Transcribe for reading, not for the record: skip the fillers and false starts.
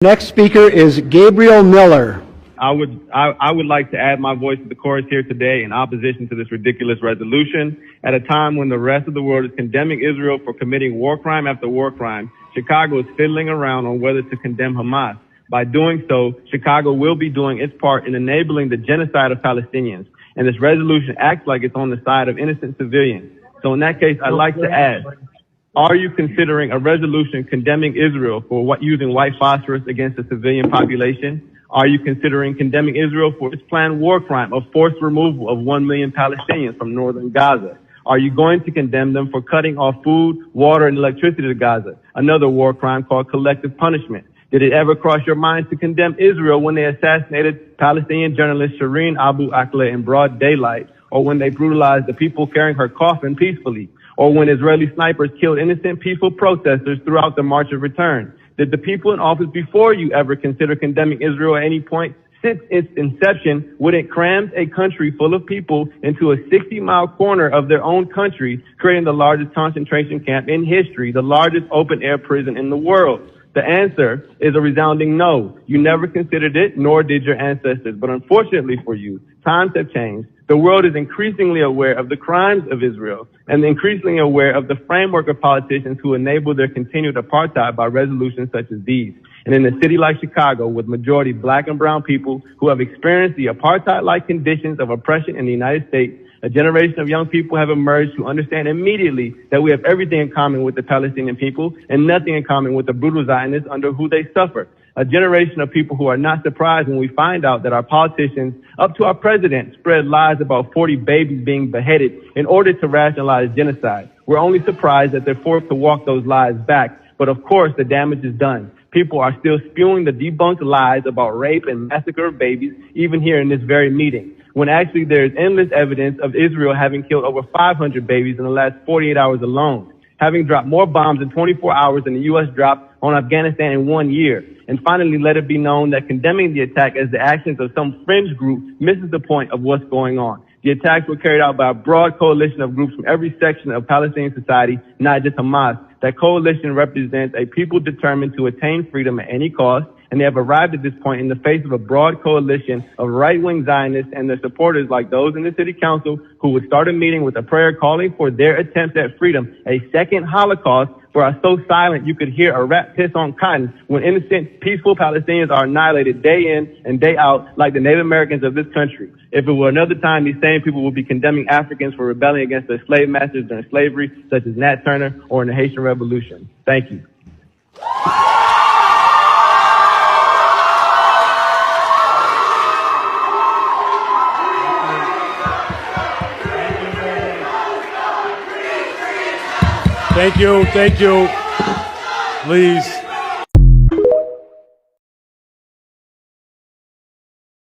Next speaker is Gabriel Miller. I would like to add my voice to the chorus here today in opposition to this ridiculous resolution. At a time when the rest of the world is condemning Israel for committing war crime after war crime, Chicago is fiddling around on whether to condemn Hamas. By doing so, Chicago will be doing its part in enabling the genocide of Palestinians. And this resolution acts like it's on the side of innocent civilians. So in that case, I'd like to add, are you considering a resolution condemning Israel for using white phosphorus against the civilian population? Are you considering condemning Israel for its planned war crime of forced removal of 1 million Palestinians from northern Gaza? Are you going to condemn them for cutting off food, water, and electricity to Gaza, another war crime called collective punishment? Did it ever cross your mind to condemn Israel when they assassinated Palestinian journalist Shireen Abu Akleh in broad daylight, or when they brutalized the people carrying her coffin peacefully, or when Israeli snipers killed innocent peaceful protesters throughout the March of Return? Did the people in office before you ever consider condemning Israel at any point? Since its inception, when it crammed a country full of people into a 60-mile corner of their own country, creating the largest concentration camp in history, the largest open-air prison in the world? The answer is a resounding no. You never considered it, nor did your ancestors. But unfortunately for you, times have changed. The world is increasingly aware of the crimes of Israel and increasingly aware of the framework of politicians who enable their continued apartheid by resolutions such as these. And in a city like Chicago, with majority black and brown people who have experienced the apartheid-like conditions of oppression in the United States, a generation of young people have emerged who understand immediately that we have everything in common with the Palestinian people and nothing in common with the brutal Zionists under who they suffer. A generation of people who are not surprised when we find out that our politicians, up to our president, spread lies about 40 babies being beheaded in order to rationalize genocide. We're only surprised that they're forced to walk those lies back. But of course, the damage is done. People are still spewing the debunked lies about rape and massacre of babies, even here in this very meeting, when actually there is endless evidence of Israel having killed over 500 babies in the last 48 hours alone, having dropped more bombs in 24 hours than the U.S. dropped on Afghanistan in 1 year. And finally, let it be known that condemning the attack as the actions of some fringe group misses the point of what's going on. The attacks were carried out by a broad coalition of groups from every section of Palestinian society, not just Hamas. That coalition represents a people determined to attain freedom at any cost, and they have arrived at this point in the face of a broad coalition of right-wing Zionists and their supporters like those in the city council who would start a meeting with a prayer calling for their attempt at freedom, a second Holocaust, where are so silent you could hear a rat piss on cotton when innocent, peaceful Palestinians are annihilated day in and day out like the Native Americans of this country. If it were another time, these same people would be condemning Africans for rebelling against their slave masters during slavery, such as Nat Turner or in the Haitian Revolution. Thank you. Thank you. Please.